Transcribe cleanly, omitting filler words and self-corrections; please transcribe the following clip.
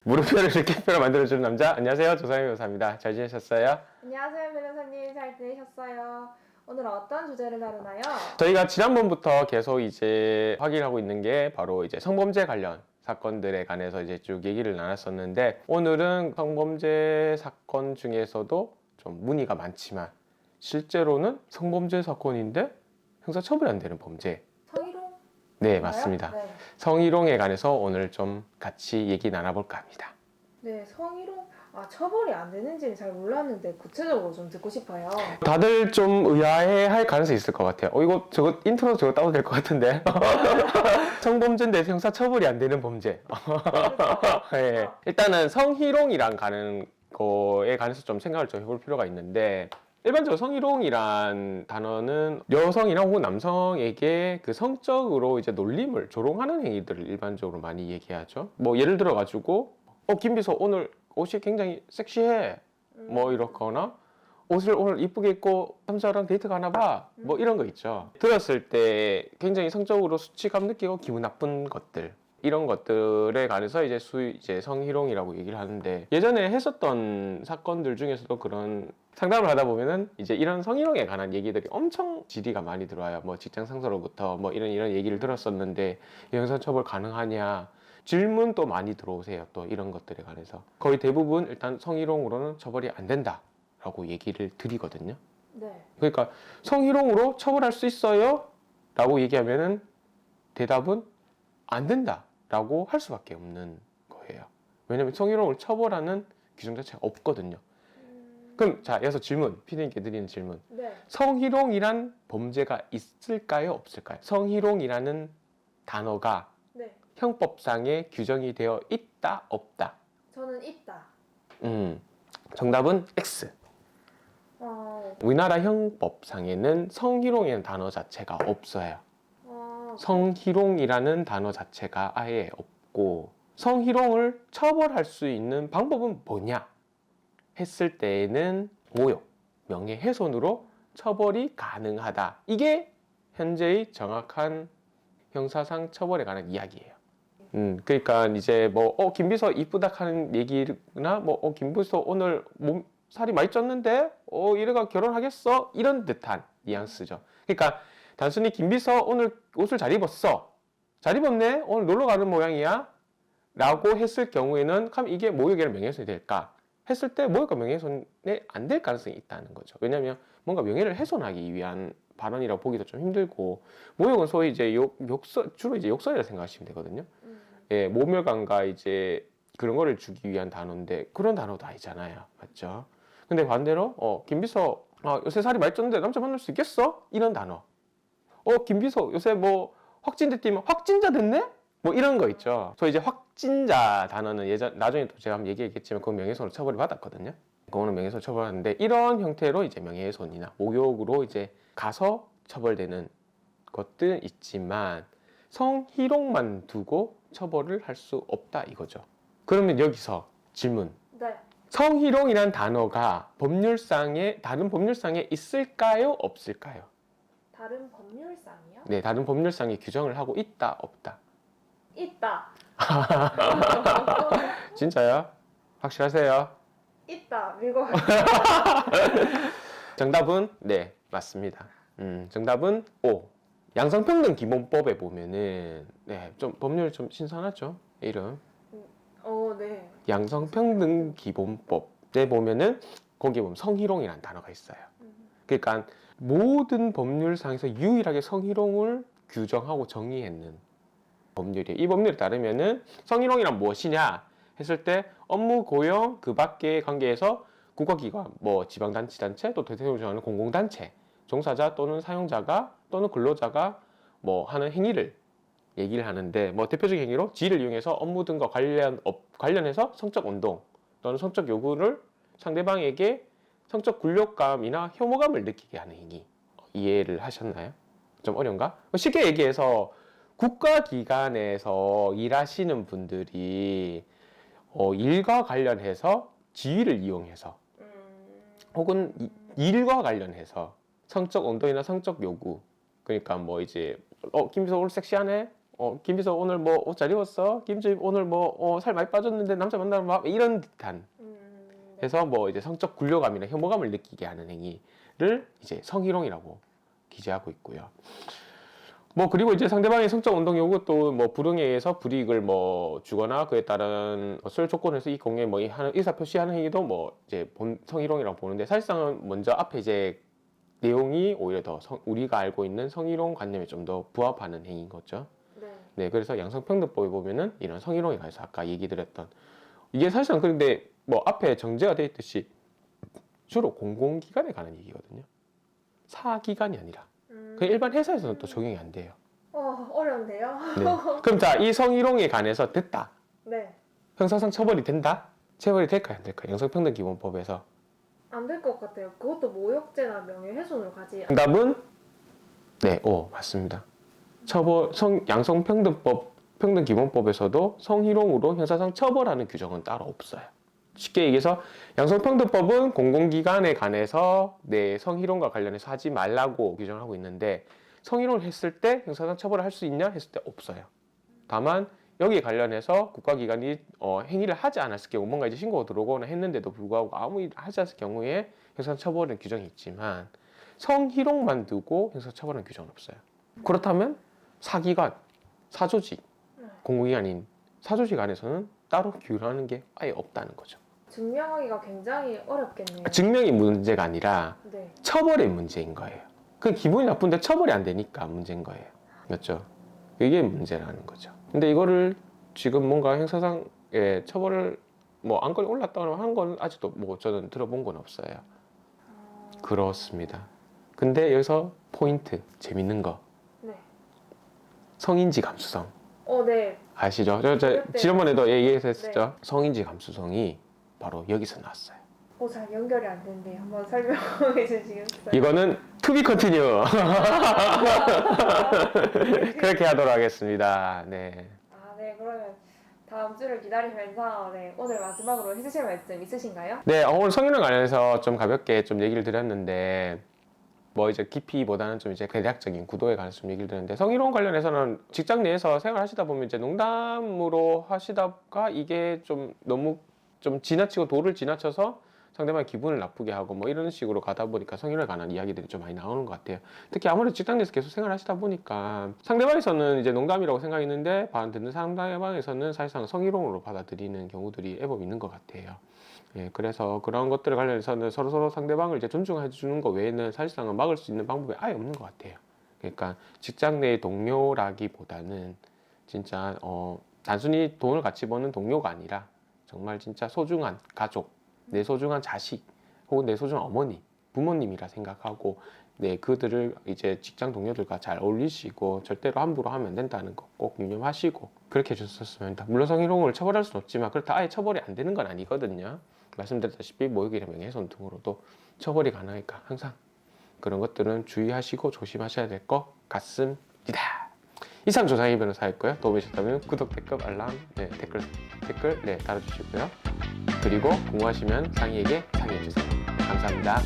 물음표를 느낌표로 만들어주는 남자. 안녕하세요, 조상현 변호사입니다. 잘 지내셨어요? 안녕하세요, 변호사님. 잘 지내셨어요? 오늘 어떤 주제를 다루나요? 저희가 지난번부터 계속 이제 확인하고 있는 게 바로 이제 성범죄 관련 사건들에 관해서 이제 쭉 얘기를 나눴었는데, 오늘은 성범죄 사건 중에서도 좀 문의가 많지만 실제로는 성범죄 사건인데 형사처벌이 안 되는 범죄. 성희롱? 네, 맞나요? 맞습니다. 네. 성희롱에 관해서 오늘 좀 같이 얘기 나눠볼까 합니다. 네, 성희롱. 처벌이 안 되는지는 잘 몰랐는데 구체적으로 좀 듣고 싶어요. 다들 좀 의아해할 가능성이 있을 것 같아요. 저거 인트로 저거 따도 될 것 같은데. 성범죄인데 형사처벌이 안 되는 범죄. 네. 일단은 성희롱이란 가는 거에 관해서 좀 생각을 좀 해볼 필요가 있는데, 일반적으로 성희롱이란 단어는 여성이나 혹은 남성에게 그 성적으로 이제 놀림을 조롱하는 행위들을 일반적으로 많이 얘기하죠. 뭐 예를 들어 가지고 김비서 오늘 옷이 굉장히 섹시해, 뭐 이렇거나 옷을 오늘 이쁘게 입고 남자랑 데이트 가나 봐, 뭐 이런 거 있죠. 들었을 때 굉장히 성적으로 수치감 느끼고 기분 나쁜 것들, 이런 것들에 관해서 이제 성희롱이라고 얘기를 하는데, 예전에 했었던 사건들 중에서도 그런 상담을 하다 보면은 이제 이런 성희롱에 관한 얘기들이 엄청 질의가 많이 들어와요. 뭐 직장 상사로부터 뭐 이런 얘기를 들었었는데 형사처벌 가능하냐, 질문도 많이 들어오세요. 또 이런 것들에 관해서 거의 대부분 일단 성희롱으로는 처벌이 안 된다라고 얘기를 드리거든요. 네. 그러니까 성희롱으로 처벌할 수 있어요? 라고 얘기하면은 대답은 안 된다라고 할 수밖에 없는 거예요. 왜냐면 성희롱을 처벌하는 규정 자체가 없거든요. 그럼 자, 여기서 질문, 피디님께 드리는 질문. 네. 성희롱이란 범죄가 있을까요? 없을까요? 성희롱이라는 단어가 네. 형법상에 규정이 되어 있다, 없다? 저는 있다. 정답은 X. 우리나라 형법상에는 성희롱이라는 단어 자체가 없어요. 성희롱이라는 단어 자체가 아예 없고, 성희롱을 처벌할 수 있는 방법은 뭐냐 했을 때에는 모욕, 명예훼손으로 처벌이 가능하다. 이게 현재의 정확한 형사상 처벌에 관한 이야기예요. 그러니까 이제 김비서 이쁘다 하는 얘기나 김비서 오늘 살이 많이 쪘는데 이래가 결혼하겠어? 이런 듯한 뉘앙스죠. 그러니까 단순히 김비서 오늘 옷을 잘 입었어, 잘 입었네, 오늘 놀러 가는 모양이야 라고 했을 경우에는 그럼 이게 모욕이나 명예훼손이 될까 했을 때 모욕과 명예훼손이 안 될 가능성이 있다는 거죠. 왜냐하면 뭔가 명예를 훼손하기 위한 발언이라고 보기도 좀 힘들고, 모욕은 소위 이제 주로 이제 욕설이라 생각하시면 되거든요. 예, 모멸감과 이제 그런 거를 주기 위한 단어인데 그런 단어도 아니잖아요. 맞죠? 근데 반대로 김비서 요새 살이 많이 쪘는데 남자 만날 수 있겠어? 이런 단어. 김비서 요새 뭐 확진됐 뛰면 확진자 됐네? 뭐 이런 거 있죠. 저 이제 확진자 단어는 나중에 또 제가 한번 얘기했겠지만 그건 명예훼손으로 처벌을 받았거든요. 그거는 명예훼손 처벌하는데, 이런 형태로 이제 명예훼손이나 모욕으로 이제 가서 처벌되는 것들은 있지만 성희롱만 두고 처벌을 할 수 없다 이거죠. 그러면 여기서 질문. 네. 성희롱이란 단어가 다른 법률상에 있을까요? 없을까요? 다른 법률상이요? 네, 다른 법률상에 규정을 하고 있다, 없다? 있다. 진짜요? 확실하세요? 있다. 밀고 정답은 네, 맞습니다. 정답은 O. 양성평등기본법에 보면은 좀 법률 좀 신선하죠? 이름. 네. 양성평등기본법에 보면은 거기에 보면 성희롱이라는 단어가 있어요. 그러니까 모든 법률상에서 유일하게 성희롱을 규정하고 정의했는 법률이에요. 이 법률에 따르면은 성희롱이란 무엇이냐 했을 때 업무 고용 그 밖의 관계에서 국가기관, 뭐 지방자치단체, 또 대통령이 정하는 공공단체 종사자 또는 사용자가 또는 근로자가 뭐 하는 행위를 얘기를 하는데, 뭐 대표적인 행위로 지위를 이용해서 업무 등과 관련해서 성적 운동 또는 성적 요구를 상대방에게 성적 굴욕감이나 혐오감을 느끼게 하는 행위. 이해를 하셨나요? 좀 어려운가? 쉽게 얘기해서 국가기관에서 일하시는 분들이 일과 관련해서 지위를 이용해서 혹은 일과 관련해서 성적 운동이나 성적 요구, 그러니까 뭐 이제 김비서 오늘 섹시하네, 김비서 오늘 뭐 옷 잘 입었어? 김주입 오늘 뭐 살 많이 빠졌는데 남자 만나면 막 이런 듯한 네. 해서 뭐 이제 성적 굴욕감이나 혐오감을 느끼게 하는 행위를 이제 성희롱이라고 기재하고 있고요. 뭐 그리고 이제 상대방의 성적 운동 요구 또 뭐 불응에 의해서 불이익을 뭐 주거나 그에 따른 수혈 조건에서 이 공에 뭐 하는 의사 표시하는 행위도 뭐 이제 성희롱이라고 보는데 사실상은 먼저 앞에 이제 내용이 오히려 더 우리가 알고 있는 성희롱 관념에 좀 더 부합하는 행위인 거죠. 네. 네, 그래서 양성평등법에 보면은 이런 성희롱에 관해서 아까 얘기 드렸던 이게 사실상 그런데 뭐 앞에 정제가 되어 있듯이 주로 공공기관에 관한 얘기거든요. 사기관이 아니라. 그 일반 회사에서는 또 적용이 안 돼요. 어려운데요? 네. 그럼 자, 이 성희롱에 관해서 됐다. 네. 형사상 처벌이 된다? 처벌이 될까요, 안 될까요? 양성평등기본법에서. 안 될 것 같아요. 그것도 모욕죄나 명예훼손으로 가지. 정답은 네, 맞습니다. 양성평등법, 평등기본법에서도 성희롱으로 형사상 처벌하는 규정은 따로 없어요. 쉽게 얘기해서 양성평등법은 공공기관에 관해서 성희롱과 관련해서 하지 말라고 규정을 하고 있는데 성희롱을 했을 때 형사상 처벌을 할 수 있냐 했을 때 없어요. 다만 여기에 관련해서 국가기관이 행위를 하지 않았을 경우 뭔가 이제 신고가 들어오거나 했는데도 불구하고 아무 일 하지 않았을 경우에 형사상 처벌은 규정이 있지만 성희롱만 두고 형사상 처벌은 규정은 없어요. 그렇다면 사기관, 사조직, 공공기관인 사조직 안에서는 따로 규율하는 게 아예 없다는 거죠. 증명하기가 굉장히 어렵겠네요. 증명이 문제가 아니라 네. 처벌의 문제인 거예요. 그 기분이 나쁜데 처벌이 안 되니까 문제인 거예요. 맞죠? 이게 문제라는 거죠. 근데 이거를 지금 뭔가 형사상에 처벌을 뭐 안건이 올랐다고 하는 건 아직도 뭐 저는 들어본 건 없어요. 그렇습니다. 근데 여기서 포인트, 재밌는 거. 네. 성인지 감수성. 네. 아시죠? 저 지난번에도 얘기했었죠. 네. 성인지 감수성이 바로 여기서 나왔어요. 잘 연결이 안 되는데 한번 설명해 주시겠어요? 이거는 to be continue. 그렇게 하도록 하겠습니다. 네. 네. 그러면 다음 주를 기다리면서 오늘 마지막으로 해주실 말씀 있으신가요? 네, 오늘 성희롱 관련해서 좀 가볍게 좀 얘기를 드렸는데 뭐 이제 깊이보다는 좀 이제 대략적인 구도에 관해서 좀 얘기를 드렸는데 성희롱 관련해서는 직장 내에서 생활하시다 보면 이제 농담으로 하시다가 이게 좀 너무 좀 지나치고 도를 지나쳐서 상대방의 기분을 나쁘게 하고 뭐 이런 식으로 가다 보니까 성희롱에 관한 이야기들이 좀 많이 나오는 것 같아요. 특히 아무래도 직장 내에서 계속 생활하시다 보니까 상대방에서는 이제 농담이라고 생각했는데 듣는 상대방에서는 사실상 성희롱으로 받아들이는 경우들이 애법 있는 것 같아요. 예, 그래서 그런 것들에 관련해서는 서로 상대방을 이제 존중해 주는 것 외에는 사실상은 막을 수 있는 방법이 아예 없는 것 같아요. 그러니까 직장 내 동료라기보다는 진짜 단순히 돈을 같이 버는 동료가 아니라 정말 진짜 소중한 가족, 내 소중한 자식, 혹은 내 소중한 어머니, 부모님이라 생각하고 그들을 이제 직장 동료들과 잘 어울리시고 절대로 함부로 하면 안 된다는 거 꼭 유념하시고 그렇게 해주셨으면 합니다. 물론 성희롱을 처벌할 수는 없지만 그렇다 아예 처벌이 안 되는 건 아니거든요. 말씀드렸다시피 모욕이나 명예훼손 등으로도 처벌이 가능하니까 항상 그런 것들은 주의하시고 조심하셔야 될 것 같습니다. 이상 조상희 변호사였고요. 도움이 되셨다면 구독, 댓글, 알람, 댓글 달아주시고요. 그리고 궁금하시면 상희에게 상의해주세요. 감사합니다.